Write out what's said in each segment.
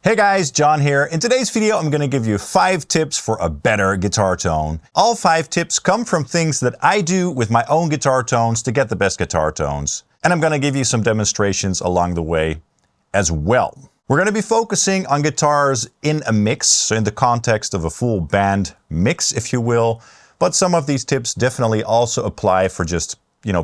Hey guys, John here. In today's video, I'm going to give you 5 tips for a better guitar tone. All 5 tips come from things that I do with my own guitar tones to get the best guitar tones. And I'm going to give you some demonstrations along the way as well. We're going to be focusing on guitars in a mix, so in the context of a full band mix, if you will. But some of these tips definitely also apply for just,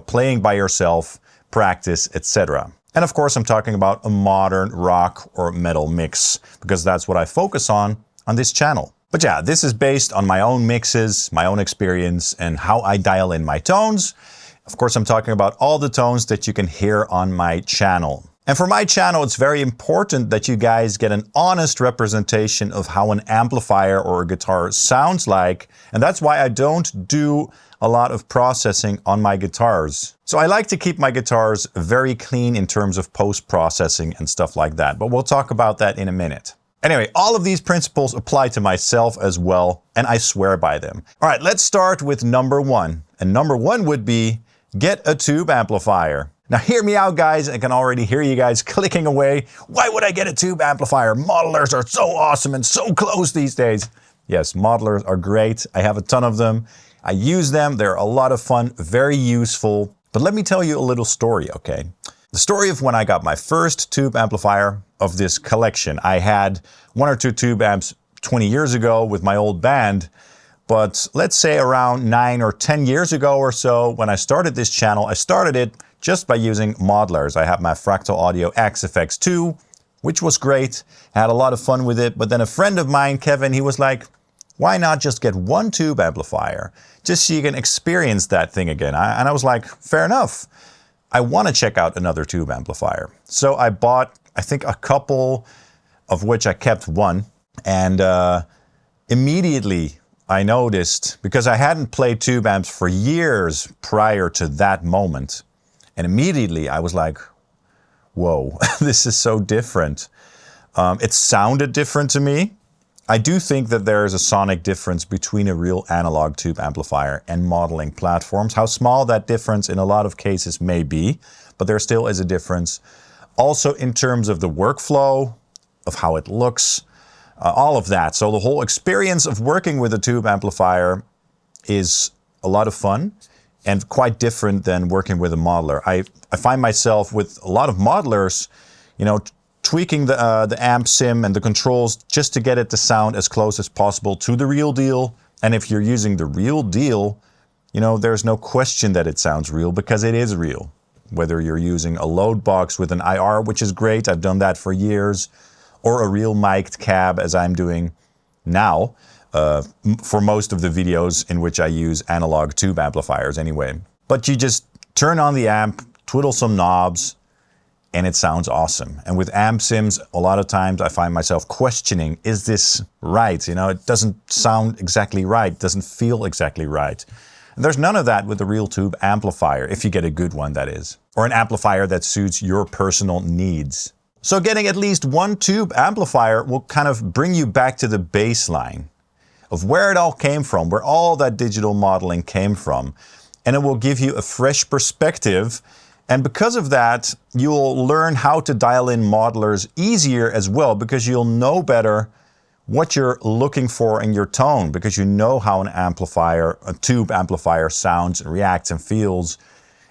playing by yourself, practice, etc. And of course, I'm talking about a modern rock or metal mix, because that's what I focus on this channel. But yeah, this is based on my own mixes, my own experience, and how I dial in my tones. Of course, I'm talking about all the tones that you can hear on my channel. And for my channel, it's very important that you guys get an honest representation of how an amplifier or a guitar sounds like. And that's why I don't do a lot of processing on my guitars. So I like to keep my guitars very clean in terms of post-processing and stuff like that. But we'll talk about that in a minute. Anyway, all of these principles apply to myself as well, and I swear by them. All right, let's start with number 1. And number 1 would be get a tube amplifier. Now hear me out, guys. I can already hear you guys clicking away. Why would I get a tube amplifier? Modelers are so awesome and so close these days. Yes, modelers are great. I have a ton of them. I use them. They're a lot of fun, very useful. But let me tell you a little story, okay? The story of when I got my first tube amplifier of this collection. I had 1 or 2 tube amps 20 years ago with my old band. But let's say around 9 or 10 years ago or so, when I started this channel, I started it just by using modelers. I had my Fractal Audio XFX2, which was great. I had a lot of fun with it. But then a friend of mine, Kevin, he was like, why not just get 1 tube amplifier? Just so you can experience that thing again. And I was like, fair enough. I want to check out another tube amplifier. So I bought, I think, a couple, of which I kept 1. And immediately I noticed, because I hadn't played tube amps for years prior to that moment. And immediately I was like, whoa, this is so different. It sounded different to me. I do think that there is a sonic difference between a real analog tube amplifier and modeling platforms. How small that difference in a lot of cases may be, but there still is a difference. Also in terms of the workflow, of how it looks, all of that. So the whole experience of working with a tube amplifier is a lot of fun and quite different than working with a modeler. I find myself with a lot of modelers, tweaking the amp sim and the controls just to get it to sound as close as possible to the real deal. And if you're using the real deal, there's no question that it sounds real, because it is real. Whether you're using a load box with an IR, which is great, I've done that for years, or a real mic'd cab as I'm doing now, for most of the videos in which I use analog tube amplifiers anyway. But you just turn on the amp, twiddle some knobs, and it sounds awesome. And with amp sims, a lot of times I find myself questioning, is this right? It doesn't sound exactly right, it doesn't feel exactly right. And there's none of that with a real tube amplifier, if you get a good one, that is. Or an amplifier that suits your personal needs. So getting at least 1 tube amplifier will kind of bring you back to the baseline of where it all came from, where all that digital modeling came from. And it will give you a fresh perspective. And because of that, you'll learn how to dial in modelers easier as well, because you'll know better what you're looking for in your tone, because you know how an amplifier, a tube amplifier sounds and reacts and feels.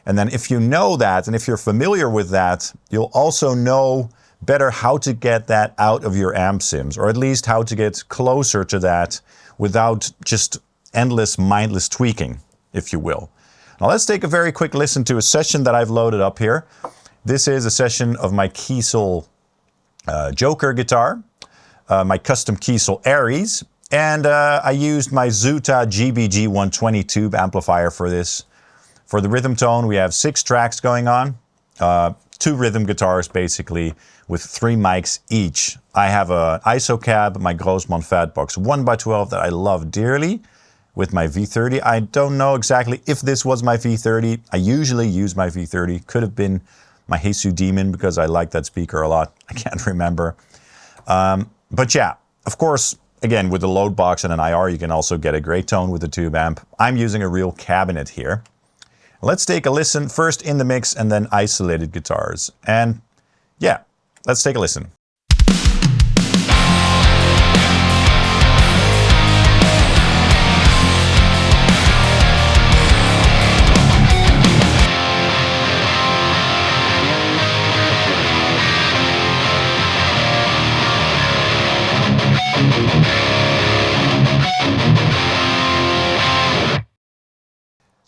And then if you know that, and if you're familiar with that, you'll also know better how to get that out of your amp sims, or at least how to get closer to that without just endless, mindless tweaking, if you will. Now let's take a very quick listen to a session that I've loaded up here. This is a session of my Kiesel Joker guitar, my custom Kiesel Aries, and I used my Zuta GBG 120 tube amplifier for this. For the rhythm tone, we have 6 tracks going on, 2 rhythm guitars basically, with 3 mics each. I have an ISO cab, my Grossmann Fatbox 1x12 that I love dearly, with my V30. I don't know exactly if this was my V30. I usually use my V30. Could have been my Jesus Demon, because I like that speaker a lot. I can't remember. But yeah, of course, again, with the load box and an IR, you can also get a great tone with the tube amp. I'm using a real cabinet here. Let's take a listen, first in the mix and then isolated guitars. And yeah, let's take a listen.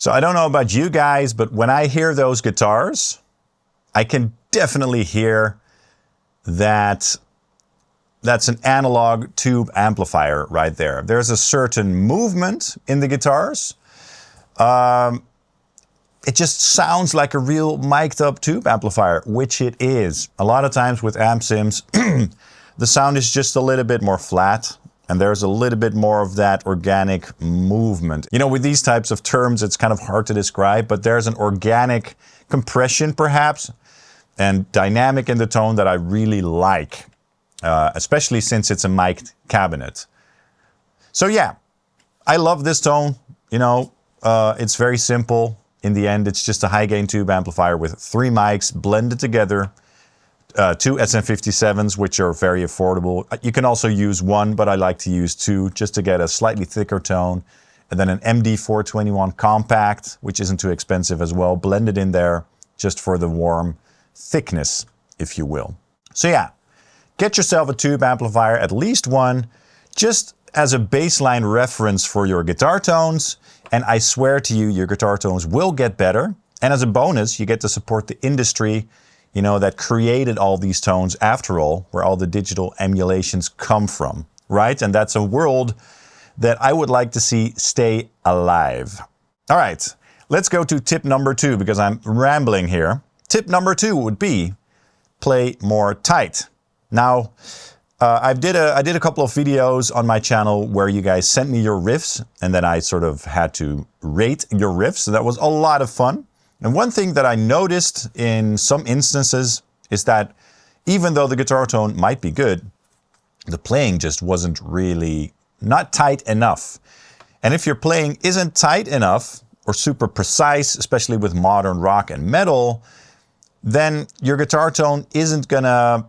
So I don't know about you guys, but when I hear those guitars, I can definitely hear that that's an analog tube amplifier right there. There's a certain movement in the guitars. It just sounds like a real mic'd up tube amplifier, which it is. A lot of times with amp sims, the sound is just a little bit more flat. And there's a little bit more of that organic movement. You know, with these types of terms, it's kind of hard to describe, but there's an organic compression perhaps and dynamic in the tone that I really like, especially since it's a mic'd cabinet. So yeah, I love this tone. You know, it's very simple. In the end, it's just a high gain tube amplifier with 3 mics blended together. 2 SM57s, which are very affordable. You can also use 1, but I like to use 2 just to get a slightly thicker tone. And then an MD421 Kompakt, which isn't too expensive as well, blended in there just for the warm thickness, if you will. So yeah, get yourself a tube amplifier, at least 1, just as a baseline reference for your guitar tones. And I swear to you, your guitar tones will get better. And as a bonus, you get to support the industry, you know, that created all these tones after all, where all the digital emulations come from, right? And that's a world that I would like to see stay alive. All right, let's go to tip number 2, because I'm rambling here. Tip number 2 would be play more tight. Now, I did a couple of videos on my channel where you guys sent me your riffs, and then I sort of had to rate your riffs. So that was a lot of fun. And one thing that I noticed in some instances is that even though the guitar tone might be good, the playing just wasn't really not tight enough. And if your playing isn't tight enough or super precise, especially with modern rock and metal, then your guitar tone isn't gonna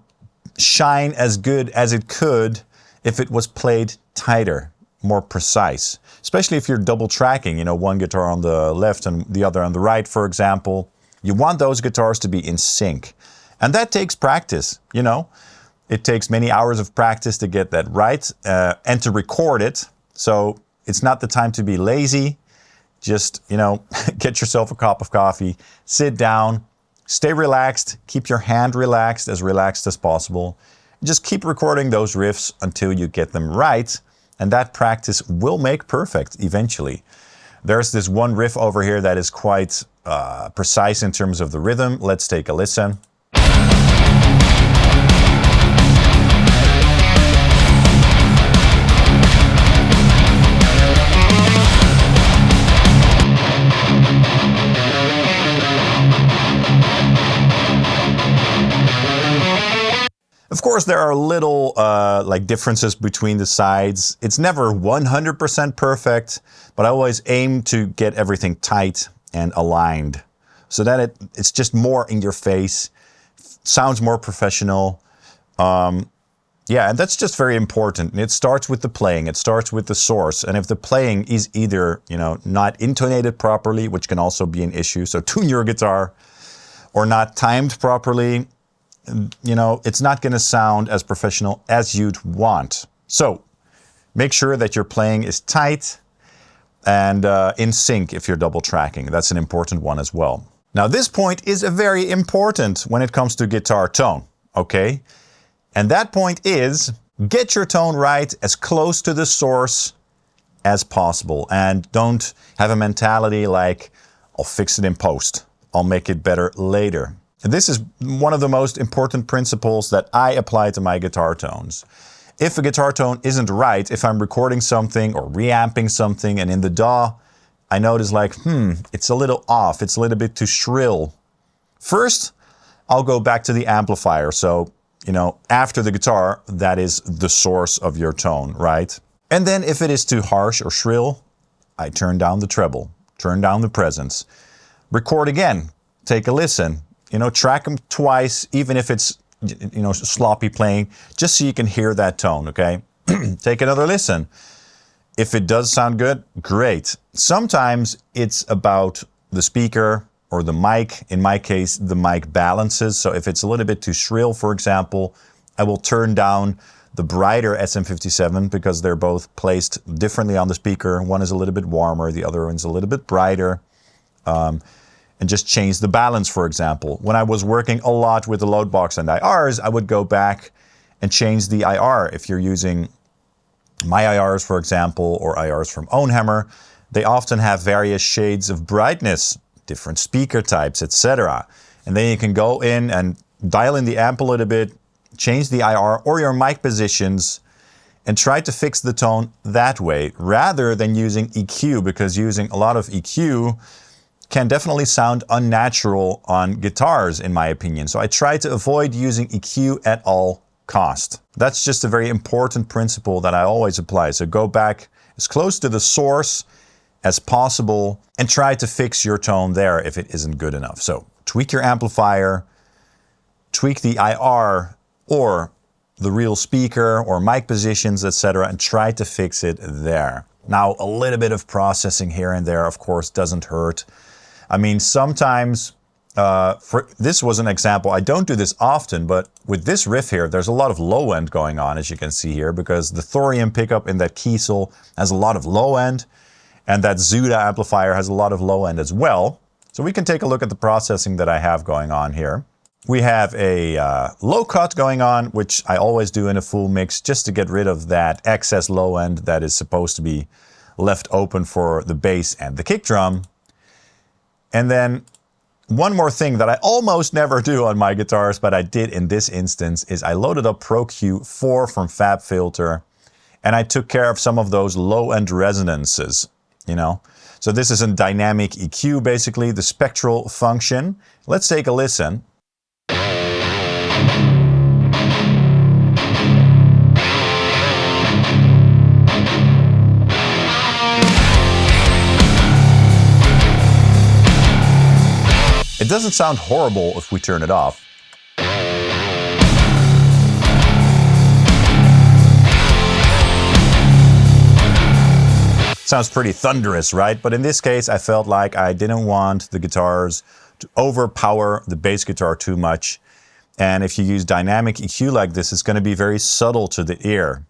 shine as good as it could if it was played tighter, more precise. Especially if you're double tracking, you know, one guitar on the left and the other on the right, for example. You want those guitars to be in sync. And that takes practice, you know. It takes many hours of practice to get that right and to record it. So it's not the time to be lazy. Just, you know, get yourself a cup of coffee, sit down, stay relaxed, keep your hand relaxed as possible. Just keep recording those riffs until you get them right. And that practice will make perfect eventually. There's this one riff over here that is quite precise in terms of the rhythm. Let's take a listen. Of course, there are little like differences between the sides. It's never 100% perfect, but I always aim to get everything tight and aligned so that it's just more in your face, sounds more professional. Yeah, and that's just very important. And it starts with the playing. It starts with the source. And if the playing is either, you know, not intonated properly, which can also be an issue, so tune your guitar, or not timed properly, you know, it's not going to sound as professional as you'd want. So make sure that your playing is tight and in sync if you're double tracking. That's an important one as well. Now this point is very important when it comes to guitar tone, okay? And that point is get your tone right as close to the source as possible. And don't have a mentality like, I'll fix it in post. I'll make it better later. This is one of the most important principles that I apply to my guitar tones. If a guitar tone isn't right, if I'm recording something or reamping something and in the DAW, I notice like, it's a little off, it's a little bit too shrill. First, I'll go back to the amplifier. So, you know, after the guitar, that is the source of your tone, right? And then if it is too harsh or shrill, I turn down the treble, turn down the presence, record again, take a listen. You know, track them twice, even if it's, you know, sloppy playing, just so you can hear that tone, okay? Take another listen. If it does sound good, great. Sometimes it's about the speaker or the mic. In my case, the mic balances. So if it's a little bit too shrill, for example, I will turn down the brighter SM57 because they're both placed differently on the speaker. One is a little bit warmer, the other one's a little bit brighter. and just change the balance, for example. When I was working a lot with the load box and IRs, I would go back and change the IR. If you're using my IRs, for example, or IRs from Ownhammer, they often have various shades of brightness, different speaker types, etc. And then you can go in and dial in the amp a little bit, change the IR or your mic positions, and try to fix the tone that way, rather than using EQ, because using a lot of EQ can definitely sound unnatural on guitars, in my opinion. So I try to avoid using EQ at all cost. That's just a very important principle that I always apply. So go back as close to the source as possible and try to fix your tone there if it isn't good enough. So tweak your amplifier, tweak the IR or the real speaker or mic positions, etc., and try to fix it there. Now, a little bit of processing here and there, of course, doesn't hurt. I mean, sometimes, this was an example, I don't do this often, but with this riff here, there's a lot of low end going on, as you can see here, because the thorium pickup in that Kiesel has a lot of low end, and that Zuta amplifier has a lot of low end as well. So we can take a look at the processing that I have going on here. We have a low cut going on, which I always do in a full mix, just to get rid of that excess low end that is supposed to be left open for the bass and the kick drum. And then one more thing that I almost never do on my guitars, but I did in this instance, is I loaded up Pro Q4 from FabFilter, and I took care of some of those low-end resonances, you know. So this is a dynamic EQ, basically, the spectral function. Let's take a listen. It doesn't sound horrible if we turn it off. Sounds pretty thunderous, right? But in this case, I felt like I didn't want the guitars to overpower the bass guitar too much. And if you use dynamic EQ like this, it's going to be very subtle to the ear.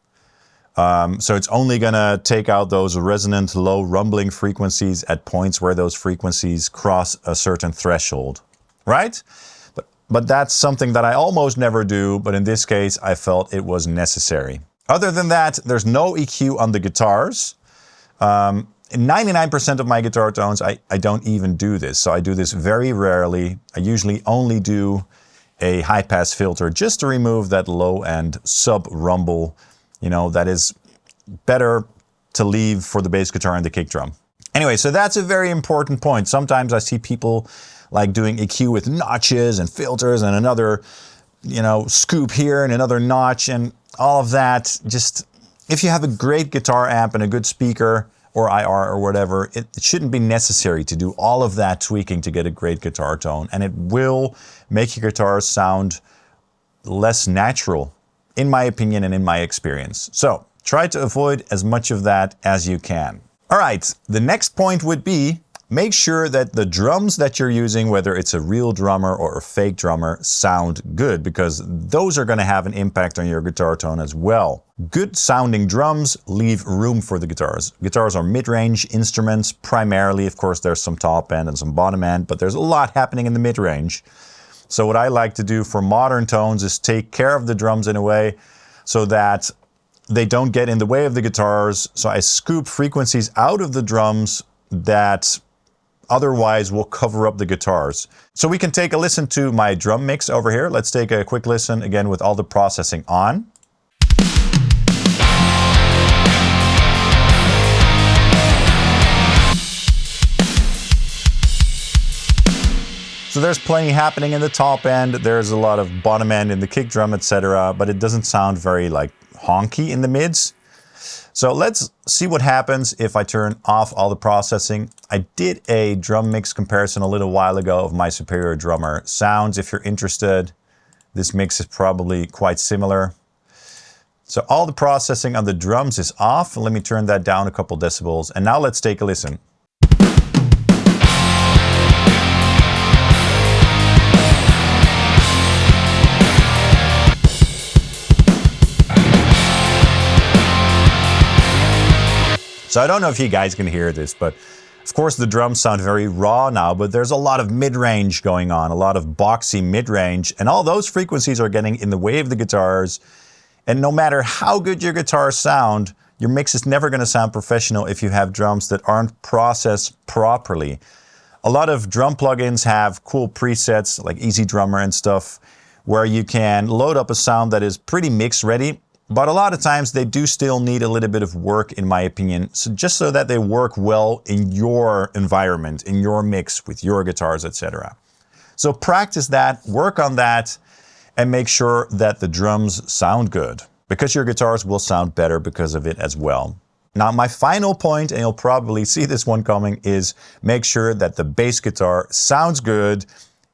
So it's only going to take out those resonant, low rumbling frequencies at points where those frequencies cross a certain threshold, right? But that's something that I almost never do, but in this case, I felt it was necessary. Other than that, there's no EQ on the guitars. In 99% of my guitar tones, I don't even do this. So I do this very rarely. I usually only do a high-pass filter just to remove that low-end sub-rumble, you know, that is better to leave for the bass guitar and the kick drum. Anyway, so that's a very important point. Sometimes I see people like doing EQ with notches and filters and another, you know, scoop here and another notch and all of that. Just, if you have a great guitar amp and a good speaker or IR or whatever, it shouldn't be necessary to do all of that tweaking to get a great guitar tone. And it will make your guitar sound less natural, in my opinion and in my experience. So try to avoid as much of that as you can. All right, the next point would be, make sure that the drums that you're using, whether it's a real drummer or a fake drummer, sound good, because those are going to have an impact on your guitar tone as well. Good sounding drums leave room for the guitars. Guitars are mid-range instruments primarily. Of course, there's some top end and some bottom end, but there's a lot happening in the mid-range. So what I like to do for modern tones is take care of the drums in a way so that they don't get in the way of the guitars. So I scoop frequencies out of the drums that otherwise will cover up the guitars. So we can take a listen to my drum mix over here. Let's take a quick listen again with all the processing on. So there's plenty happening in the top end, there's a lot of bottom end in the kick drum, etc., but it doesn't sound very like honky in the mids. So let's see what happens if I turn off all the processing. I did a drum mix comparison a little while ago of my Superior Drummer sounds. If you're interested, this mix is probably quite similar. So all the processing on the drums is off. Let me turn that down a couple decibels. And now let's take a listen. So I don't know if you guys can hear this, but Of course, the drums sound very raw now, but there's a lot of mid-range going on, a lot of boxy mid-range, and all those frequencies are getting in the way of the guitars. And no matter how good your guitars sound, your mix is never going to sound professional if you have drums that aren't processed properly. A lot of drum plugins have cool presets like Easy Drummer and stuff, where you can load up a sound that is pretty mix ready, but a lot of times they do still need a little bit of work, in my opinion, so just so that they work well in your environment, in your mix with your guitars, etc. So practice that, work on that, and make sure that the drums sound good, because your guitars will sound better because of it as well. Now, my final point, and you'll probably see this one coming, is make sure that the bass guitar sounds good.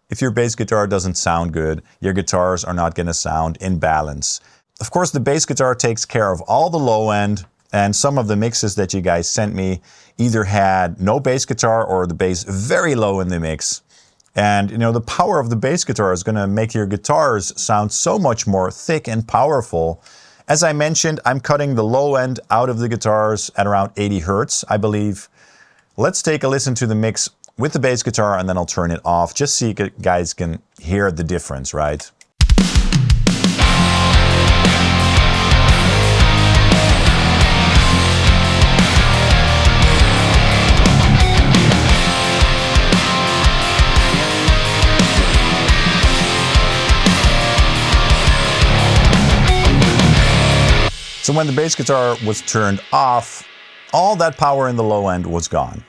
If your bass guitar doesn't sound good, your guitars are not going to sound in balance. Of course, the bass guitar takes care of all the low end, and some of the mixes that you guys sent me either had no bass guitar or the bass very low in the mix. And you know, the power of the bass guitar is going to make your guitars sound so much more thick and powerful. As I mentioned, I'm cutting the low end out of the guitars at around 80 Hertz, I believe. Let's take a listen to the mix with the bass guitar, and then I'll turn it off just so you guys can hear the difference, right? So when the bass guitar was turned off, all that power in the low end was gone,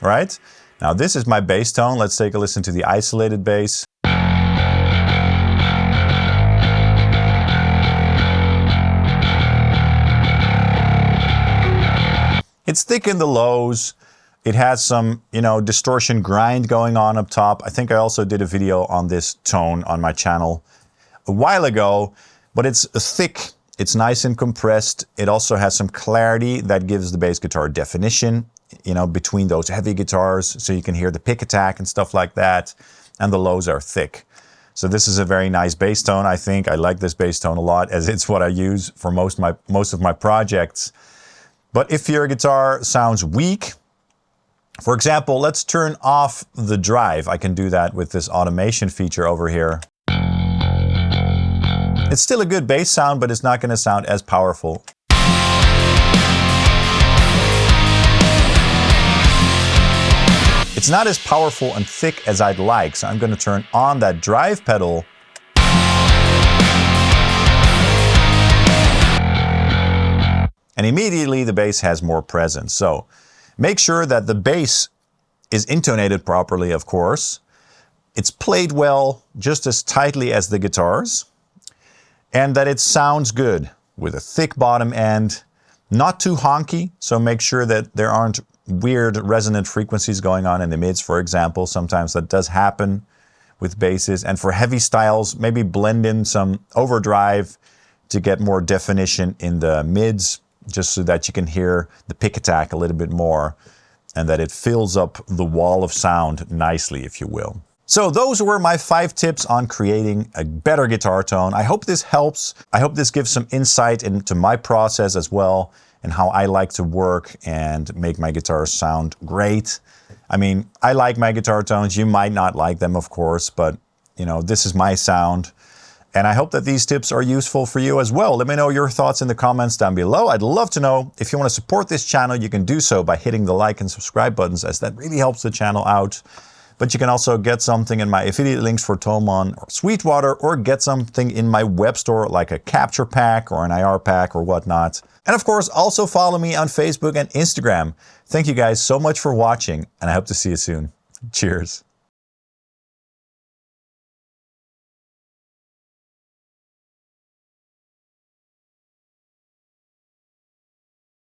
right? Now this is my bass tone. Let's take a listen to the isolated bass. It's thick in the lows. It has some, distortion grind going on up top. I think I also did a video on this tone on my channel a while ago, but it's thick. It's nice and compressed. It also has some clarity that gives the bass guitar definition, between those heavy guitars, so you can hear the pick attack and stuff like that. And the lows are thick. So this is a very nice bass tone, I think. I like this bass tone a lot, as it's what I use for most of my projects. But if your guitar sounds weak, for example, let's turn off the drive. I can do that with this automation feature over here. It's still a good bass sound, but it's not going to sound as powerful. It's not as powerful and thick as I'd like, so I'm going to turn on that drive pedal. And immediately the bass has more presence. So make sure that the bass is intonated properly, of course. It's played well, just as tightly as the guitars. And that it sounds good with a thick bottom end, not too honky, so make sure that there aren't weird resonant frequencies going on in the mids, for example. Sometimes that does happen with basses. And for heavy styles, maybe blend in some overdrive to get more definition in the mids, just so that you can hear the pick attack a little bit more and that it fills up the wall of sound nicely, if you will. So those were my 5 tips on creating a better guitar tone. I hope this helps. I hope this gives some insight into my process as well, and how I like to work and make my guitars sound great. I mean, I like my guitar tones. You might not like them, of course, but this is my sound. And I hope that these tips are useful for you as well. Let me know your thoughts in the comments down below. I'd love to know. If you want to support this channel, you can do so by hitting the like and subscribe buttons, as that really helps the channel out. But you can also get something in my affiliate links for Thomann or Sweetwater, or get something in my web store like a capture pack or an IR pack or whatnot. And of course, also follow me on Facebook and Instagram. Thank you guys so much for watching, and I hope to see you soon. Cheers.